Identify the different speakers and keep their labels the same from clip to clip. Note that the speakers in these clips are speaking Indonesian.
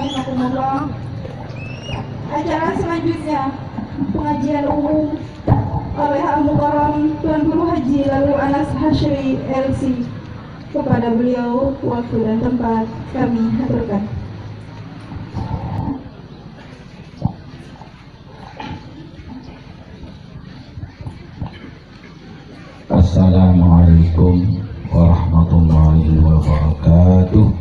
Speaker 1: rahimakumullah. Acara selanjutnya pengajian umum oleh Al-Mukarram Tuan Guru Haji Lalu Anas Hashri LC. Kepada beliau waktu dan tempat kami haturkan.
Speaker 2: Assalamualaikum warahmatullahi wabarakatuh.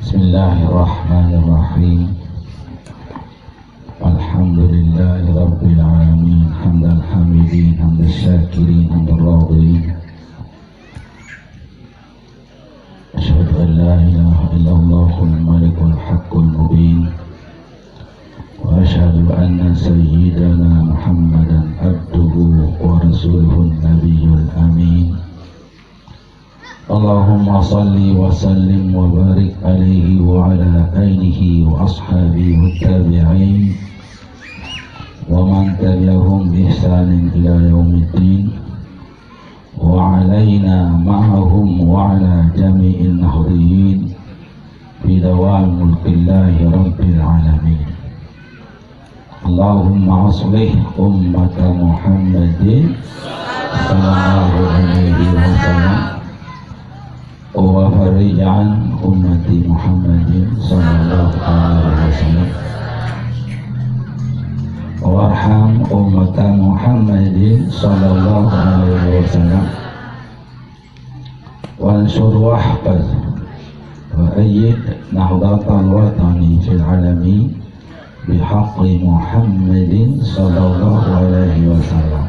Speaker 2: Bismillahirrahmanirrahim. Alhamdulillahi rabbil alamin, hamdal hamidin, hamdal syakirin, hamdal radin. Asyhadu an la ilaha illallahul malikul haqqul mubin. وأشهد أن سيدنا محمدا عبده ورسوله النبي الأمين. اللهم صل وسلم وبارك عليه وعلى آله وأصحابه والتابعين ومن تبعهم بإحسان إلى يوم الدين وعلينا معهم وعلى جميع النهضيين في دوام ملك الله رب العالمين. Allahumma aslih ummat Muhammadin sallallahu alaihi wasallam wa farij an ummati Muhammadin sallallahu alaihi wasallam warham ummat Muhammadin sallallahu alaihi wasallam wansur wahfaz wa ayyid nahdatal watani fil alamin bihaqqi Muhammadin sallallahu alaihi wasallam.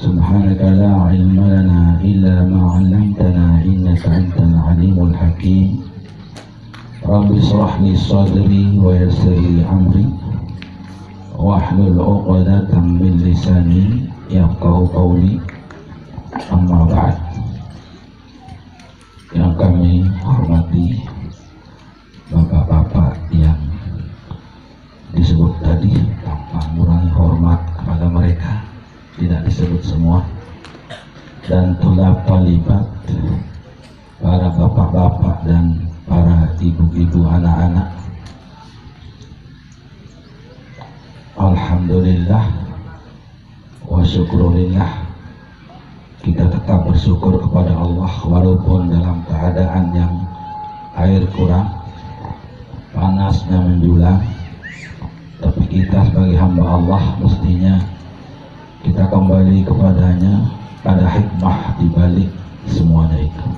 Speaker 2: Subhanaka la ilma lana illa ma 'allamtana innaka antal alimul hakim. Rabbi shrah li sadri wa yassir li amri wahlul 'uqdatam min lisani yafqahu qawli. Amma ba'd. Yang kami hormati bapak-bapak yang disebut tadi tanpa mengurangi hormat kepada mereka, tidak disebut semua, dan tulab talibat, para bapak-bapak dan para ibu-ibu anak-anak. Alhamdulillah wa syukurillah, kita tetap bersyukur kepada Allah walaupun dalam keadaan yang air kurang, panasnya menjulang. Tapi kita sebagai hamba Allah mestinya kita kembali kepadanya, ada hikmah di balik semuanya itu.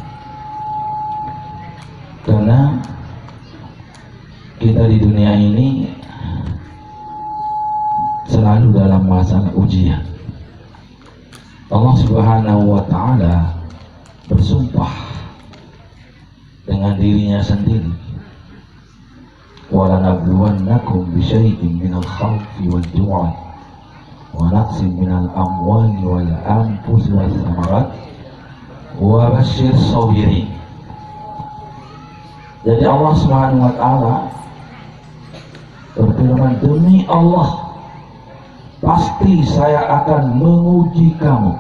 Speaker 2: Karena kita di dunia ini selalu dalam masalah ujian. Allah Subhanahu wa ta'ala bersumpah dengan dirinya sendiri, وَلَنَبْلُوَنَّكُمْ بِشَيْءٍ مِنَ الْخَوْفِ وَالْجُوعِ وَنَقْصٍ مِنَ الْأَمْوَالِ وَالْأَنْفُسِ وَالثَّمَرَاتِ وَبَشِّرِ الصَّابِرِينَ. Jadi Allah Subhanahu wa ta'ala berfirman, demi Allah pasti saya akan menguji kamu.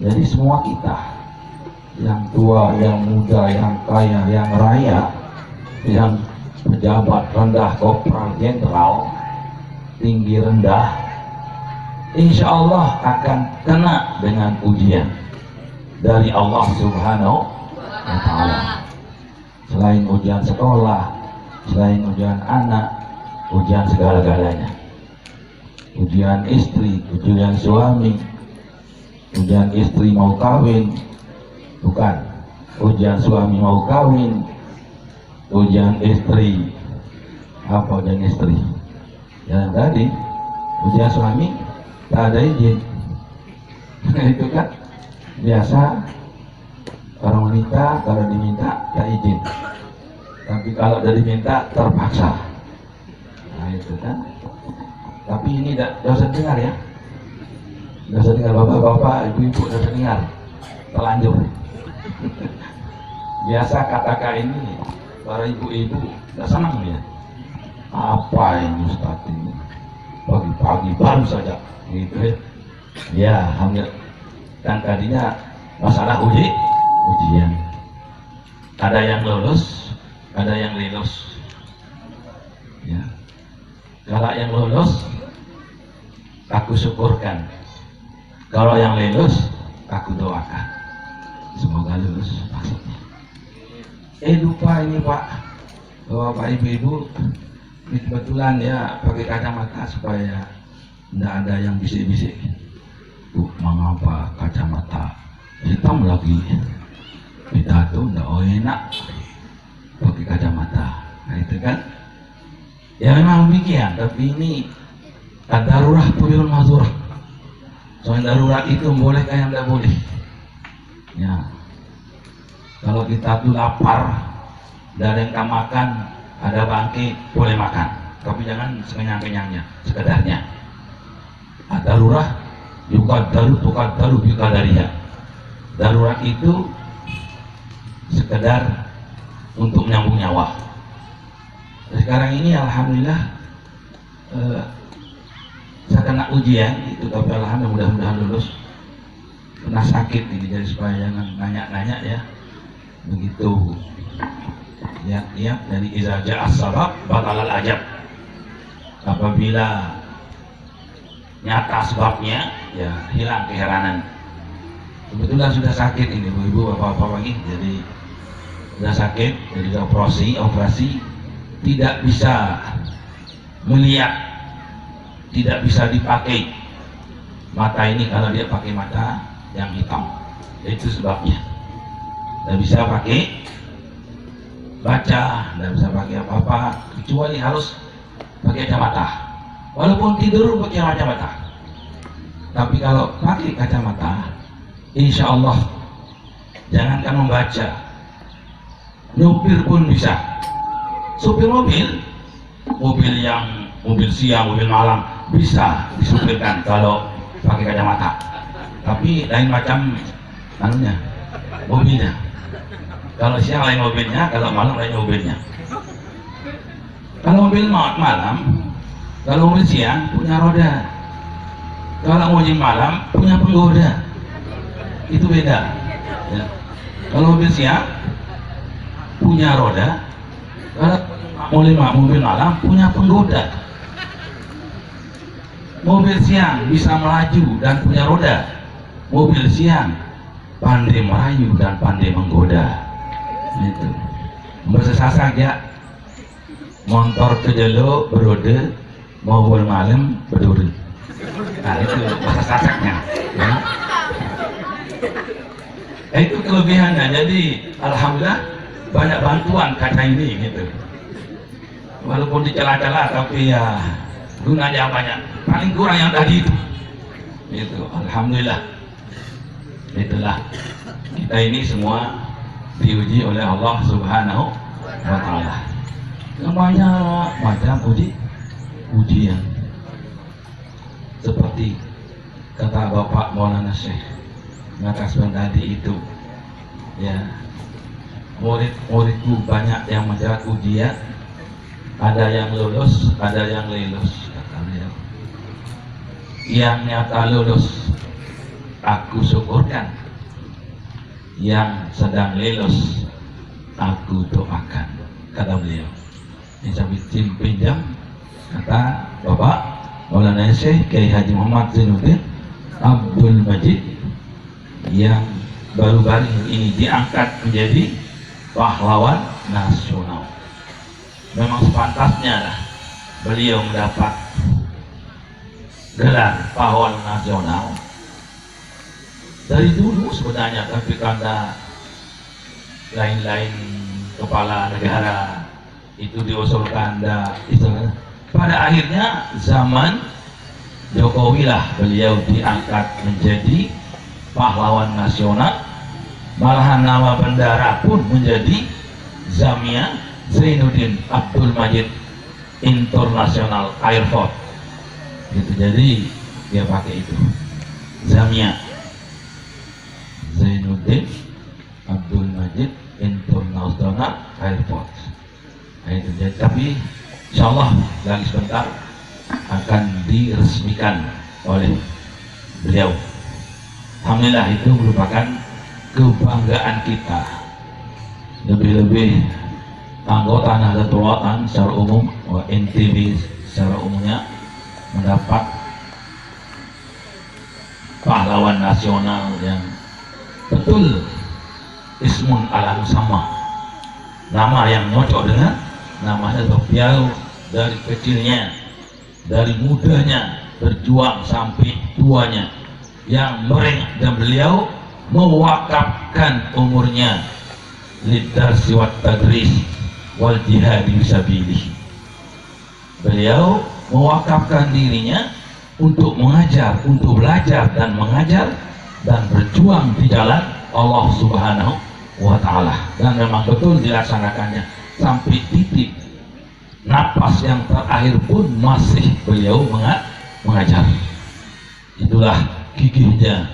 Speaker 2: Jadi semua kita, yang tua, yang muda, yang kaya, yang raya, yang pejabat rendah, kopral, jenderal, tinggi rendah, insya Allah akan kena dengan ujian dari Allah Subhanahu wa ta'ala. Selain ujian sekolah, selain ujian anak, ujian segala-galanya. Ujian istri, ujian suami, ujian istri mau kawin, bukan, ujian suami mau kawin, ujian istri, apa ujian istri? Yang tadi ujian suami tak ada izin. Itu kan biasa orang wanita kalau diminta tak izin, tapi kalau udah diminta terpaksa. Nah itu kan. Tapi ini tidak usah dengar ya, tidak usah dengar bapak-bapak, ibu-ibu, tidak usah dengar, terlanjur. Biasa kata-kata ini para ibu-ibu tidak senang ya. Apa ini Ustaz ini? Pagi-pagi baru saja gitu ya. Ya, hamil. Dan tadinya masalah ujian. Ada yang lulus, ada yang lulus. Ya. Kalau yang lulus, aku syukurkan. Kalau yang lulus, aku doakan. Semoga lulus maksudnya. Lupa ini Pak, Bapak Ibu, ini kebetulan ya pakai kacamata supaya tidak ada yang bisik-bisik. Mengapa kacamata hitam lagi? Kita tuh tidak enak pakai kacamata. Nah itu kan, ya memang demikian. Tapi ini darurat puyul mazurah. Soal darurat itu boleh kayak tidak boleh. Ya, kalau kita tuh lapar, dari yang makan, ada bangkit, boleh makan. Tapi jangan sekenyang-kenyangnya, sekedarnya. Darurat juga daru bikadariya. Darurat itu sekedar untuk menyambung nyawa. Sekarang ini alhamdulillah saya kena ujian itu, tapi alhamdulillah mudah-mudahan lulus. Pernah sakit ini, jadi supaya jangan nanya-nanya ya. Begitu ya dari iza ja'as sabab batalal ajab. Apabila nyata sebabnya, ya hilang keheranan. Kebetulan sudah sakit ini ibu-ibu, bapak-bapak ini, jadi sudah sakit, jadi operasi tidak bisa melihat, tidak bisa dipakai mata ini. Kalau dia pakai mata yang hitam, itu sebabnya. Tidak bisa pakai baca, tidak bisa pakai apa-apa, kecuali harus pakai kacamata. Walaupun tidur pakai kacamata, tapi kalau pakai kacamata, insya Allah jangankan membaca, nyupir pun bisa. Supir mobil siang, mobil malam bisa disupirkan kalau pakai kacamata. Tapi lain macam anunya, mobilnya. Kalau siang lain mobilnya, kalau malam lain mobilnya. Kalau mobil malam, kalau mobil siang punya roda, kalau mobil malam punya penggoda, itu beda. Ya. Kalau mobil siang punya roda, kalau mobil malam punya penggoda. Mobil siang bisa melaju dan punya roda, mobil siang pandai merayu dan pandai menggoda. Itu bersesasak ya, motor kejelo beroda, mobil malam berduri. Nah itu bersesasaknya ya. Itu kelebihannya. Jadi alhamdulillah banyak bantuan kaca ini gitu. Walaupun dicela-cela tapi ya gunanya banyak. Paling kurang yang tadi itu alhamdulillah. Itulah, kita ini semua diuji oleh Allah Subhanahu wa Ta'ala. Namanya macam ujian. Seperti kata Bapak Maulana Syekh Nakasban tadi itu, ya, murid-muridku banyak yang mendapat ujian, ada yang lulus, ada yang lulus, kata beliau. Yang nyata lulus aku syukurkan, yang sedang lulus aku doakan, kata beliau. Ini sambil pinjam kata Bapak Maulana Syekh Kiai Haji Muhammad Zainuddin Abdul Majid yang baru-baru ini diangkat menjadi pahlawan nasional. Memang sepantasnya lah beliau mendapat gelar pahlawan nasional dari dulu sebenarnya, tapi karena lain-lain kepala negara itu diusulkan pada akhirnya zaman Jokowi lah beliau diangkat menjadi pahlawan nasional. Malahan nama bendera pun menjadi Zamia Zainuddin Abdul Majid International Airport gitu. Jadi dia pakai itu, Zamia Zainuddin Abdul Majid International Airport. Nah, itu jadi, tapi insyaallah lagi sebentar akan diresmikan oleh beliau. Alhamdulillah, itu merupakan kebanggaan kita. Lebih-lebih anggota Nahdlatul Wathon secara umum, NTB secara umumnya mendapat pahlawan nasional yang betul ismun ala musamma, nama yang cocok dengan namanya. Beliau dari kecilnya, dari mudanya berjuang sampai tuanya, yang dan beliau mewakafkan umurnya lidarsi wat tadris wal jihad fisabilih. Beliau mewakafkan dirinya untuk mengajar, untuk belajar dan mengajar dan berjuang di jalan Allah Subhanahu wa Ta'ala, dan memang betul dilaksanakannya sampai titik napas yang terakhir pun masih beliau mengajar. Itulah gigihnya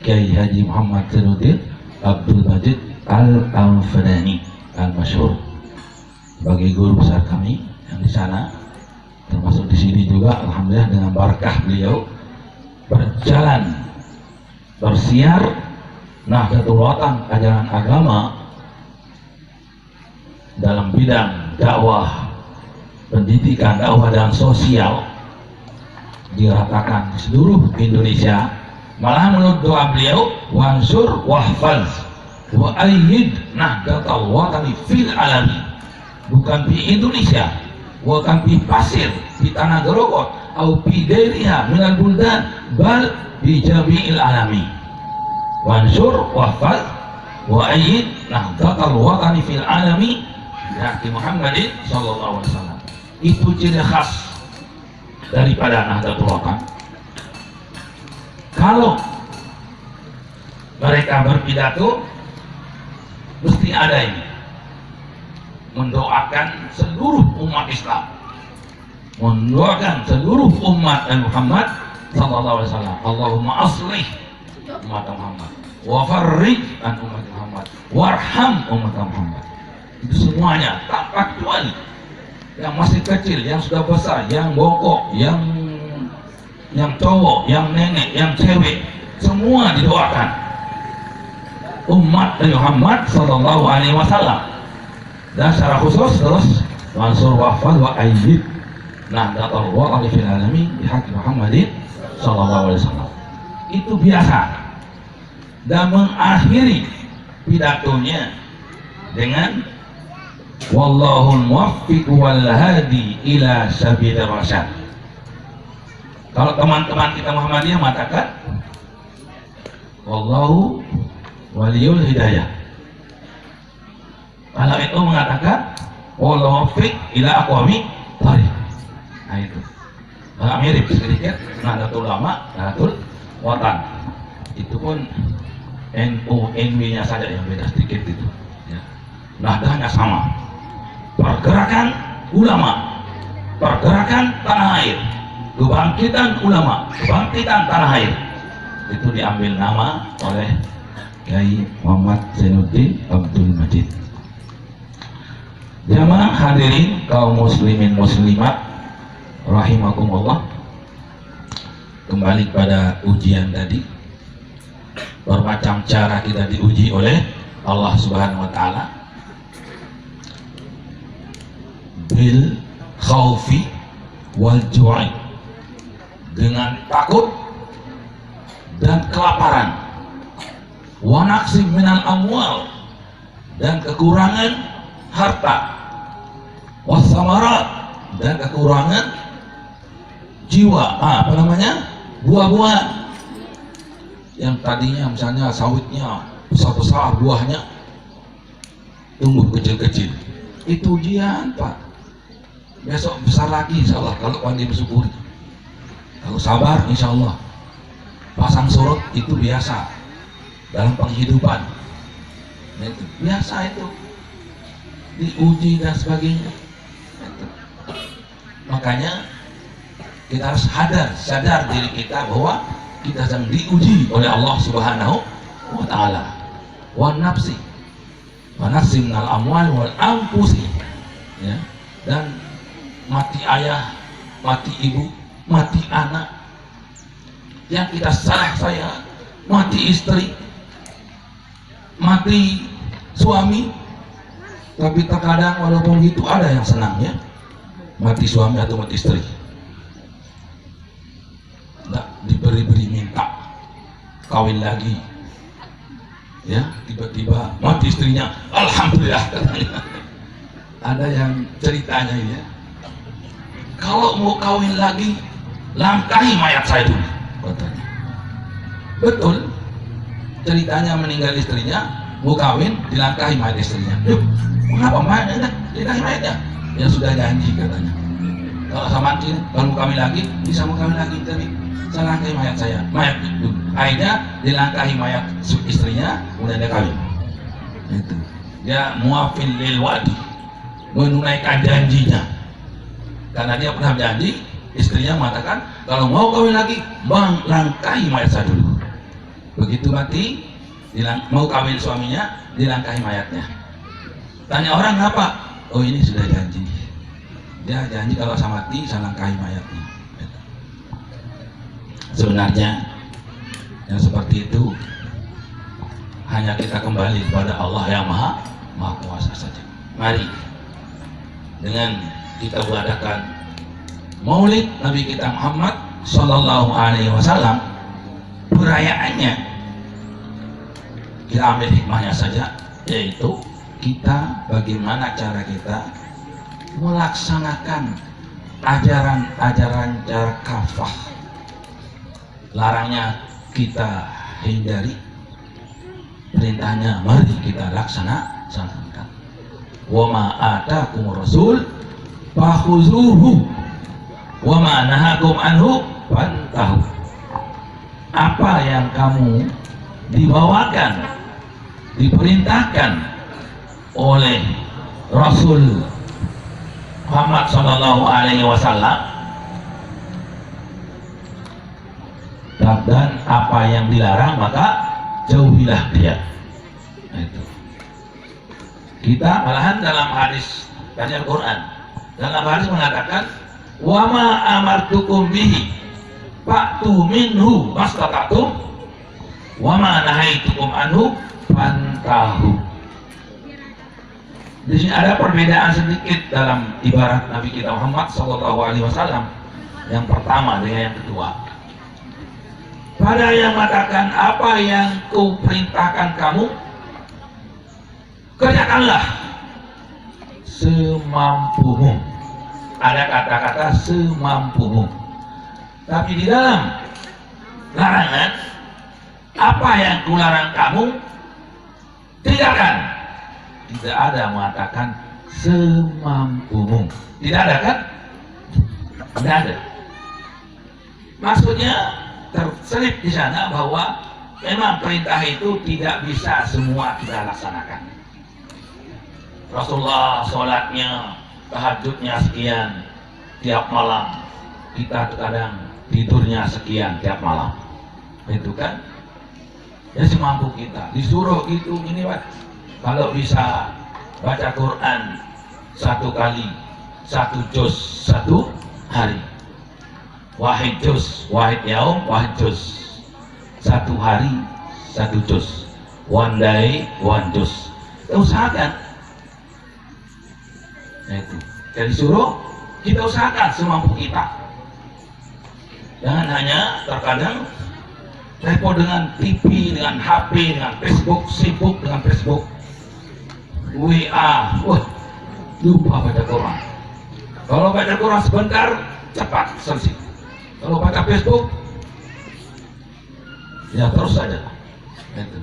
Speaker 2: Kiai Haji Muhammad Zainuddin Abdul Majid Al-Anfadani Al-Masyhur sebagai guru besar kami yang di sana, termasuk di sini juga. Alhamdulillah dengan barakah beliau berjalan bersiar Nahdlatul Wathon, ajaran agama dalam bidang dakwah, pendidikan, dakwah dan sosial diratakan di seluruh Indonesia. Malah menurut doa beliau, wansur wahfaz wa ayyid Nahdlatul Wathon fil alami, bukan di Indonesia, bukan di pasir, di tanah Grogol, atau di daerah minal buldan, bal di jami'il alami. Wansur wahfaz wa ayyid Nahdlatul Wathon fil alami Nabi Muhammadin sallallahu alaihi wasallam. Itu ciri khas daripada Nahdlatul Wathon. Kalau mereka berpidato mesti ada ini, mendoakan seluruh umat Islam, mendoakan seluruh umat Muhammad sallallahu alaihi wasallam. Allahumma aslih umat Muhammad wa farrij an umat Muhammad warham umat Muhammad. Itu semuanya tanpa kecuali, yang masih kecil, yang sudah besar, yang bongkok, yang cowok, yang nenek, yang cewek, semua didoakan umat Muhammad sallallahu alaihi wasallam. Dan secara khusus terus mansur wafat wa ayyid Nahdlatul Wathon fil alamin bihaqi Muhammadin sallallahu alaihi wasallam. Itu biasa, dan mengakhiri pidatonya dengan wallahul muwaffiq wal hadi ila sabilir rasyad. Kalau teman-teman kita Muhammadiyah mengatakan wallahu waliyul hidayah, kalau itu mengatakan wallahu muwaffiq ila aqwami thariq. Nah itu agak mirip sedikit Nahdlatul Ulama, Nahdlatul Wathon. Itu pun NU, NW-nya saja yang beda sedikit itu ya. Nahdahnya sama, pergerakan ulama, pergerakan tanah air, kebangkitan ulama, kebangkitan tanah air. Itu diambil nama oleh Kiai Muhammad Zainuddin Abdul Majid. Jamaah hadirin kaum muslimin muslimat rahimakumullah, kembali pada ujian tadi. Bermacam cara kita diuji oleh Allah Subhanahu wa Ta'ala, bil khaufi wal ju'i, dengan takut dan kelaparan, wa naqsim minal amwal, dan kekurangan harta, was samarat, dan kekurangan jiwa, buah-buahan yang tadinya misalnya sawitnya besar-besar, buahnya tumbuh kecil-kecil. Itu ujian Pak, besok besar lagi insya Allah kalau pandai bersyukur. Kalau sabar insya Allah. Pasang surut itu biasa dalam penghidupan, itu biasa, itu diuji dan sebagainya. Makanya kita harus sadar diri kita bahwa kita sedang diuji oleh Allah Subhanahu wa Ta'ala. Wa nafsi wa nafsi minal amwal wal anfusi, ya. Dan mati ayah, mati ibu, mati anak, yang kita salah saya, mati istri, mati suami, tapi terkadang walaupun gitu ada yang senangnya mati suami atau mati istri, nggak diberi minta kawin lagi, ya tiba-tiba mati istrinya, alhamdulillah katanya. Ada yang ceritanya ya, kalau mau kawin lagi langkahi mayat saya dulu katanya. Betul, ceritanya meninggal istrinya, mau kawin dilangkahi mayat istrinya. Yuk, mengapa mayatnya? Dilangkahi mayatnya. Ya sudah janji katanya. Kalau sama anjing, kalau mau kawin lagi bisa mau kawin lagi, tapi saya langkahi mayat saya, mayat itu. Akhirnya dilangkahi mayat istrinya, kemudian dia kawin. Itu dia muafin lil wadi, menunaikan janjinya, karena dia pernah janji. Istrinya mengatakan kalau mau kawin lagi bang langkahi mayat saya dulu. Begitu mati mau kawin suaminya dilangkahi mayatnya. Tanya orang apa? Oh ini sudah janji, dia janji kalau saya mati saya langkahi mayatnya. Sebenarnya yang seperti itu hanya kita kembali kepada Allah yang maha kuasa saja. Mari dengan kita mengadakan Maulid Nabi kita Muhammad Sallallahu Alaihi Wasallam, perayaannya kita ambil hikmahnya saja, yaitu kita bagaimana cara kita melaksanakan ajaran-ajaran cara kafah, larangnya kita hindari, perintahnya mari kita laksanakan. Wa ma atakum rasul fakhuzuhu wa ma nahakum anhu fantahu. Apa yang kamu dibawakan, diperintahkan oleh Rasul Muhammad Sallallahu Alaihi Wasallam, dan apa yang dilarang maka jauhilah dia. Itu kita malahan dalam hadis dari Al-Quran, dalam hadis mengatakan wa ma amartukum bihi fa'tu minhu mastata'tum wa ma nahaitukum anhu fantahu. Di sini ada perbedaan sedikit dalam ibarat Nabi kita Muhammad Sallallahu Alaihi Wasallam. Yang pertama dengan yang kedua. Pada yang mengatakan apa yang ku perintahkan kamu kerjakanlah semampumu. Ada kata-kata semampumu. Tapi di dalam larangan, apa yang kularang kamu tinggalkan. Tidak ada mengatakan semampumu. Tidak ada kan? Tidak ada. Maksudnya terselip di sana bahwa memang perintah itu tidak bisa semua kita laksanakan. Rasulullah sholatnya, tahajudnya sekian tiap malam, kita terkadang tidurnya sekian tiap malam, itu kan ya semampu kita. Disuruh gitu ini Pak, kalau bisa baca Quran 1 kali 1 juz 1 hari, wahid juz, wahid yaum, wahid juz, 1 hari 1 juz, one day 1 juz. Kita usahakan. Nah itu, jadi suruh kita usahakan semampu kita. Jangan hanya terkadang repot dengan TV, dengan HP, dengan Facebook, sibuk dengan Facebook, WA, wah lupa baca Quran. Kalau baca Quran sebentar cepat selesai. Kalau baca Facebook ya terus saja. Itu.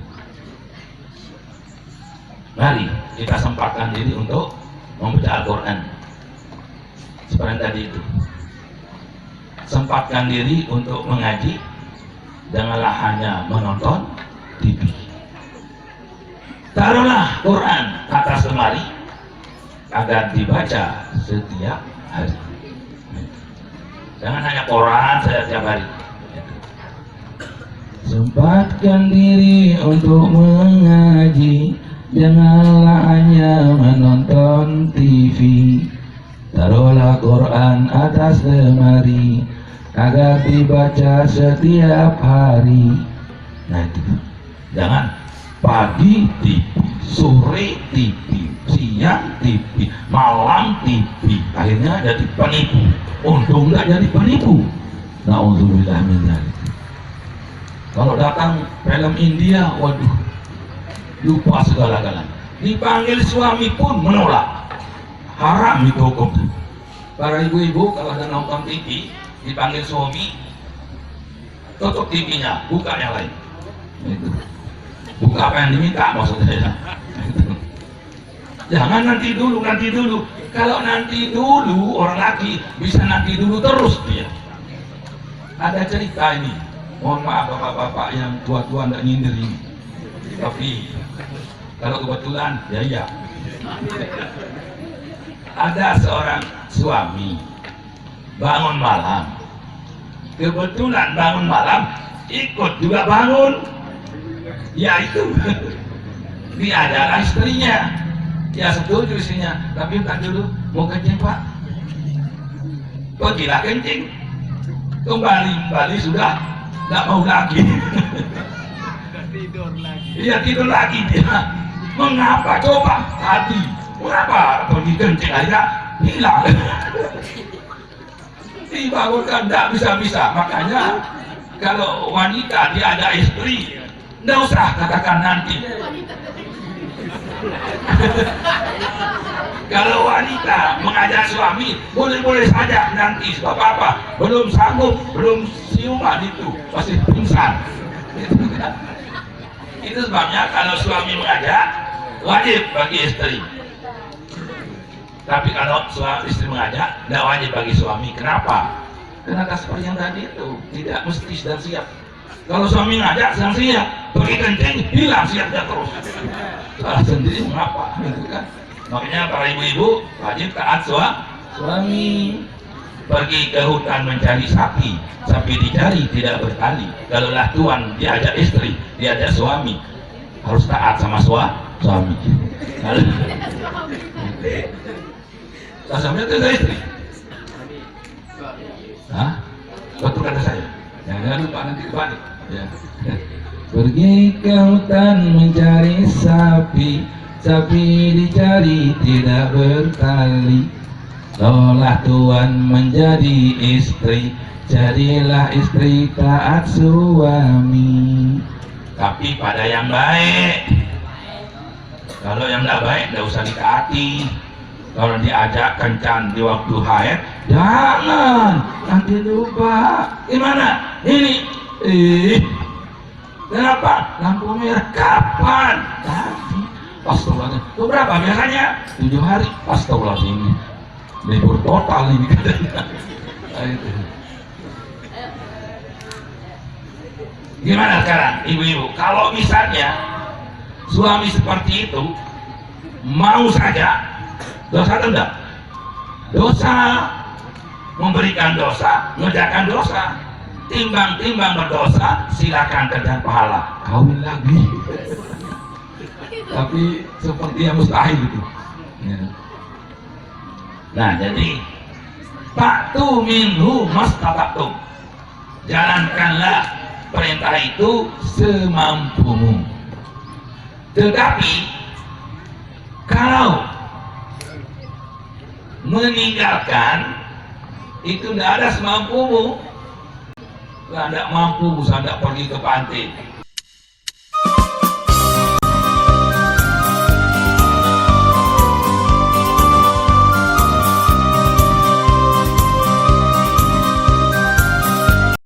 Speaker 2: Mari kita sempatkan diri untuk membaca Al-Quran seperti tadi itu. Sempatkan diri untuk mengaji, janganlah hanya menonton TV. Taruhlah Quran atas lemari agar dibaca setiap hari. Jangan hanya Quran saja setiap hari. Sempatkan diri untuk mengaji, janganlah hanya menonton TV. Taruhlah Quran atas lemari agar dibaca setiap hari. Nah itu, jangan pagi TV, sore TV, siang TV, malam TV. Akhirnya jadi penipu. Untung nggak jadi penipu. Na'udzubillah min dzalik. Kalau datang film India, waduh, lupa segala-galanya. Dipanggil suami pun menolak. Haram itu hukum. Para ibu-ibu kalau ada nonton TV, dipanggil suami, tutup TV-nya, buka yang lain. Itu. Buka apa yang diminta maksudnya. Jangan nanti dulu. Kalau nanti dulu orang laki bisa nanti dulu terus dia. Ada cerita ini. Mohon maaf bapak-bapak yang tua-tua nggak nyindir ini. Tapi kalau kebetulan ya iya. Ada seorang suami bangun malam. Kebetulan bangun malam ikut juga bangun. Ya itu. Dia adalah istrinya. Ya setuju istrinya. Tapi entar dulu mau kencing pak. Pergilah kencing. Kembali sudah nggak mau lagi. Tidur lagi. Iya tidur lagi dia. Mengapa coba tadi? Mengapa pergi kencing aja hilang? Dibangunkan tidak bisa. Makanya kalau wanita dia ada istri, nggak usah katakan nanti. Kalau wanita mengajak suami, boleh saja nanti apa belum sanggup, belum siuman itu pasti pingsan. Itu sebabnya kalau suami mengajak wajib bagi istri. Tapi kalau istri mengajak tidak wajib bagi suami. Kenapa? Karena seperti yang tadi itu tidak mesti sedang siap. Kalau suami ngajak sedang siap, pergi kencing hilang siapnya terus. Salah sendiri mengapa? Gitu kan? Makanya para ibu-ibu wajib taat suami. Pergi ke hutan mencari sapi dicari tidak bertali. Kalau lah tuan diajak istri, diajak suami, harus taat sama suami. Kalau suami itu istri. Hah? Betul kata saya. Jangan lupa nanti kebalik. Ya. Pergi ke hutan mencari sapi dicari tidak bertali. Tolak Tuhan menjadi istri, jadilah istri taat suami. Tapi pada yang baik. Kalau yang tidak baik tidak usah ditaati. Kalau diajak kencan di waktu haid, jangan, nanti lupa. Gimana? Ini, kenapa? Lampu merah, kapan? Tadi, astagfirullahaladzim. Itu berapa biasanya? 7 hari, astagfirullahaladzim. Libur total ini katanya. Gimana sekarang, ibu-ibu? Kalau misalnya suami seperti itu, mau saja, dosa atau enggak? Dosa, memberikan dosa, mengerjakan dosa. Timbang-timbang berdosa, silakan kerjaan pahala, kawin lagi. Tapi seperti yang mustahil itu. Ya. Nah jadi Fa'tu minhu mastata'tum, jalankanlah perintah itu semampumu. Tetapi kalau meninggalkan itu tidak ada semampumu, tidak mampu, tidak pergi ke pantai,